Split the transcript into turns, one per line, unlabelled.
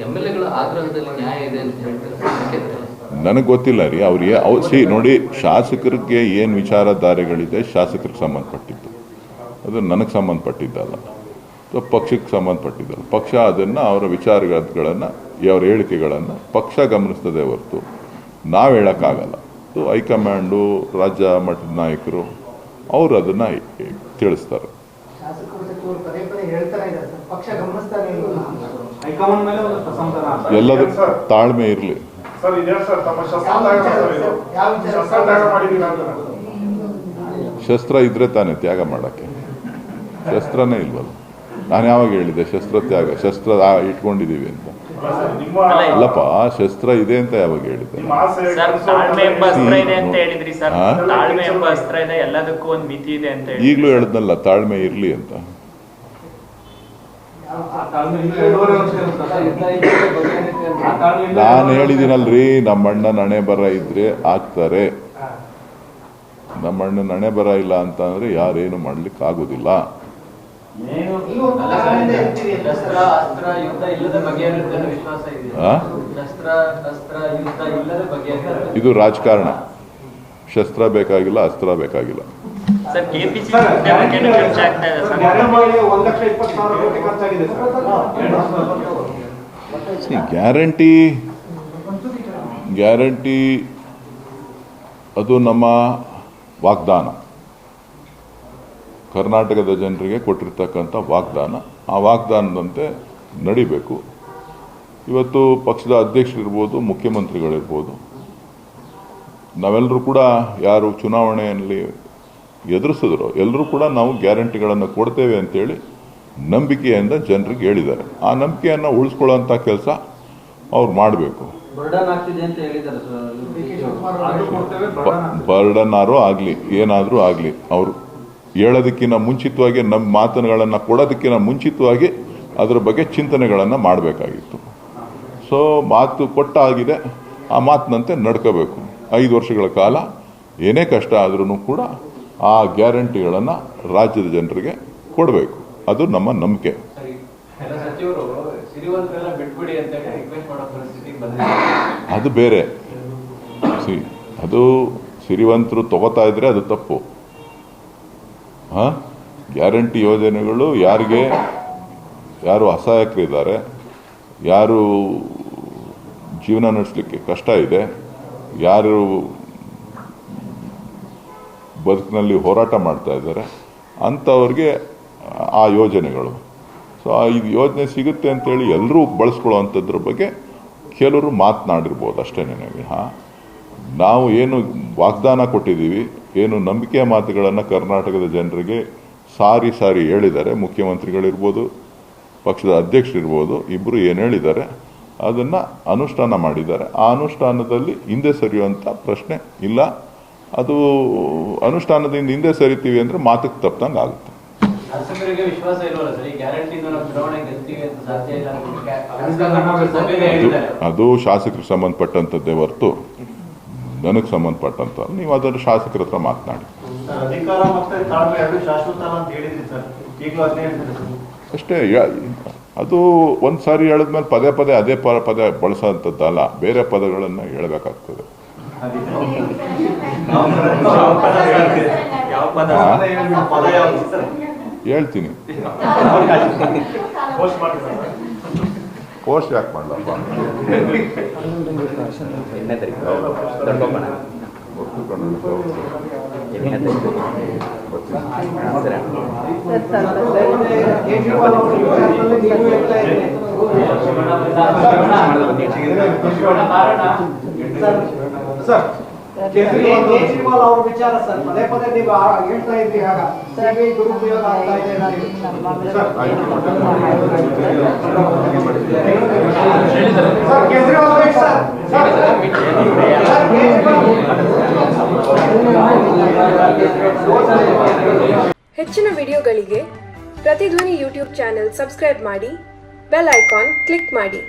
MLAಗಳ ಆಗ್ರಹದಲ್ಲಿ ನ್ಯಾಯ ಇದೆ ಅಂತ ಹೇಳ್ತಾರೆ.
ನನಗೆ ಗೊತ್ತಿಲ್ಲ ರೀ ಅವ್ರಿಗೆ ನೋಡಿ, ಶಾಸಕರಿಗೆ ಏನು ವಿಚಾರಧಾರೆಗಳಿದೆ ಶಾಸಕರಿಗೆ ಸಂಬಂಧಪಟ್ಟಿದ್ದು, ಅದು ನನಗೆ ಸಂಬಂಧಪಟ್ಟಿದ್ದಲ್ಲ, ಪಕ್ಷಕ್ಕೆ ಸಂಬಂಧಪಟ್ಟಿದ್ದಲ್ಲ. ಪಕ್ಷ ಅದನ್ನು ಅವರ ವಿಚಾರಗಳನ್ನು ಅವರ ಹೇಳಿಕೆಗಳನ್ನು ಪಕ್ಷ ಗಮನಿಸ್ತದೆ ಹೊರತು ನಾವು ಹೇಳೋಕ್ಕಾಗಲ್ಲ. ಹೈಕಮಾಂಡು, ರಾಜ್ಯ ಮಟ್ಟದ ನಾಯಕರು ಅವರು ಅದನ್ನು ತಿಳಿಸ್ತಾರೆ. ಎಲ್ಲದೂ ತಾಳ್ಮೆ ಇರಲಿ. ಶಸ್ತ್ರ ಇದ್ರೆ ತಾನೇ ತ್ಯಾಗ ಮಾಡೋಕ್ಕೆ, ಶಸ್ತ್ರನೇ ಇಲ್ವಲ್ಲ. ನಾನು ಯಾವಾಗ ಹೇಳಿದೆ ಶಸ್ತ್ರ ತ್ಯಾಗ, ಶಸ್ತ್ರ ಇಟ್ಕೊಂಡಿದ್ದೀವಿ ಅಂತ? ಅಲ್ಲಪ್ಪ, ಶಸ್ತ್ರ ಇದೆ ಅಂತ ಯಾವಾಗ ಹೇಳಿದೆ? ಈಗಲೂ ಹೇಳಿದ್ನಲ್ಲ ತಾಳ್ಮೆ ಇರ್ಲಿ ಅಂತ. ನಾನು ಹೇಳಿದ್ದೀನಲ್ರಿ, ನಮ್ಮಣ್ಣನ ಹಣೆ ಬರ ಇದ್ರೆ ಆಗ್ತಾರೆ. ನಮ್ಮಣ್ಣನ ಹಣೆ ಬರ ಇಲ್ಲ ಅಂತ ಅಂದ್ರೆ ಯಾರೇನು ಮಾಡ್ಲಿಕ್ಕೆ ಆಗುದಿಲ್ಲ. ಇದು ರಾಜಕಾರಣ. ಶಸ್ತ್ರ ಬೇಕಾಗಿಲ್ಲ, ಅಸ್ತ್ರ ಬೇಕಾಗಿಲ್ಲ. ಗ್ಯಾರಂಟಿ ಅದು ನಮ್ಮ ವಾಗ್ದಾನ, ಕರ್ನಾಟಕದ ಜನರಿಗೆ ಕೊಟ್ಟಿರ್ತಕ್ಕಂಥ ವಾಗ್ದಾನ. ಆ ವಾಗ್ದಾನದಂತೆ ನಡಿಬೇಕು. ಇವತ್ತು ಪಕ್ಷದ ಅಧ್ಯಕ್ಷರಿರ್ಬೋದು, ಮುಖ್ಯಮಂತ್ರಿಗಳಿರ್ಬೋದು, ನಾವೆಲ್ಲರೂ ಕೂಡ ಯಾರು ಚುನಾವಣೆಯಲ್ಲಿ ಎದುರಿಸಿದ್ರು ಎಲ್ಲರೂ ಕೂಡ ನಾವು ಗ್ಯಾರಂಟಿಗಳನ್ನು ಕೊಡ್ತೇವೆ ಅಂತೇಳಿ ನಂಬಿಕೆಯಿಂದ ಜನರಿಗೆ ಹೇಳಿದ್ದಾರೆ. ಆ ನಂಬಿಕೆಯನ್ನು ಉಳಿಸ್ಕೊಳ್ಳೋಂಥ ಕೆಲಸ ಅವ್ರು ಮಾಡಬೇಕು. ಬರ್ಡನ್ನಾರು ಆಗಲಿ, ಏನಾದರೂ ಆಗಲಿ, ಅವರು ಹೇಳೋದಕ್ಕಿಂತ ಮುಂಚಿತವಾಗಿ, ನಮ್ಮ ಮಾತುಗಳನ್ನು ಕೊಡೋದಕ್ಕಿಂತ ಮುಂಚಿತವಾಗಿ ಅದರ ಬಗ್ಗೆ ಚಿಂತನೆಗಳನ್ನು ಮಾಡಬೇಕಾಗಿತ್ತು. ಸೊ ಮಾತು ಕೊಟ್ಟಾಗಿದೆ, ಆ ಮಾತಿನಂತೆ ನಡ್ಕೋಬೇಕು. 5 ವರ್ಷಗಳ ಕಾಲ ಏನೇ ಕಷ್ಟ ಆದ್ರೂ ಕೂಡ ಆ ಗ್ಯಾರಂಟಿಗಳನ್ನು ರಾಜ್ಯದ ಜನರಿಗೆ ಕೊಡಬೇಕು. ಅದು ನಮ್ಮ ನಂಬಿಕೆ. ಅದು ಬೇರೆ. ಅದು ಸಿರಿವಂತರು ತಗೋತಾ ಇದ್ರೆ ಅದು ತಪ್ಪು. ಗ್ಯಾರಂಟಿ ಯೋಜನೆಗಳು ಯಾರು ಅಸಹಾಯಕರಿದ್ದಾರೆ, ಯಾರು ಜೀವನ ನಡೆಸಲಿಕ್ಕೆ ಕಷ್ಟ ಇದೆ, ಯಾರು ಬದುಕಿನಲ್ಲಿ ಹೋರಾಟ ಮಾಡ್ತಾ ಇದ್ದಾರೆ ಅಂಥವ್ರಿಗೆ ಆ ಯೋಜನೆಗಳು. ಸೊ ಇದು ಯೋಜನೆ ಸಿಗುತ್ತೆ ಅಂತೇಳಿ ಎಲ್ಲರೂ ಬಳಸ್ಕೊಳ್ಳೋವಂಥದ್ರ ಬಗ್ಗೆ ಕೆಲವರು ಮಾತನಾಡಿರ್ಬೋದು ಅಷ್ಟೇ. ನಾವು ಏನು ವಾಗ್ದಾನ ಕೊಟ್ಟಿದ್ದೀವಿ, ಏನು ನಂಬಿಕೆಯ ಮಾತುಗಳನ್ನು ಕರ್ನಾಟಕದ ಜನರಿಗೆ ಸಾರಿ ಹೇಳಿದ್ದಾರೆ. ಮುಖ್ಯಮಂತ್ರಿಗಳಿರ್ಬೋದು, ಪಕ್ಷದ ಅಧ್ಯಕ್ಷರಿರ್ಬೋದು, ಇಬ್ಬರು ಏನು ಹೇಳಿದ್ದಾರೆ ಅದನ್ನು ಅನುಷ್ಠಾನ ಮಾಡಿದ್ದಾರೆ. ಆ ಅನುಷ್ಠಾನದಲ್ಲಿ ಹಿಂದೆ ಸರಿಯುವಂಥ ಪ್ರಶ್ನೆ ಇಲ್ಲ. ಅದು ಅನುಷ್ಠಾನದಿಂದ ಹಿಂದೆ ಸರಿತೀವಿ ಅಂದರೆ ಮಾತಕ್ಕೆ ತಪ್ಪದಂಗೆ ಆಗುತ್ತೆ. ಅದು ಶಾಸಕರಿಗೆ ಸಂಬಂಧಪಟ್ಟಂಥದ್ದೇ ಹೊರತು ನನಗೆ ಸಂಬಂಧಪಟ್ಟಂತ. ನೀವು ಅದನ್ನು ಶಾಸಕರ ಹತ್ರ ಮಾತನಾಡಿ ಅಷ್ಟೇ. ಅದು ಒಂದು ಸಾರಿ ಹೇಳಿದ್ಮೇಲೆ ಪದೇ ಅದೇ ಪದ ಬಳಸೋಂಥದ್ದಲ್ಲ, ಬೇರೆ ಪದಗಳನ್ನು ಹೇಳಬೇಕಾಗ್ತದೆ. ಹೇಳ್ತೀನಿ. ಪೋಸ್ಟ್ ಯಾಕೆ ಮಾಡಲಪ್ಪ?
ಕೇಜ್ರಿವಾಲ್ ಅವರ ವಿಚಾರ ಸರ್, ಪದೇ ನೀವು ಹೇಳ್ತಾ ಇದ್ರಿ. ಆಗ ದುರುಪಯೋಗ ಆಗ್ತಾ ಇದೆ.
ಹೆಚ್ಚಿನ ವಿಡಿಯೋಗಳಿಗೆ ಪ್ರತಿಧ್ವನಿ ಯೂಟ್ಯೂಬ್ ಚಾನೆಲ್ ಸಬ್ಸ್ಕ್ರೈಬ್ ಮಾಡಿ, ಬೆಲ್ ಐಕಾನ್ ಕ್ಲಿಕ್ ಮಾಡಿ.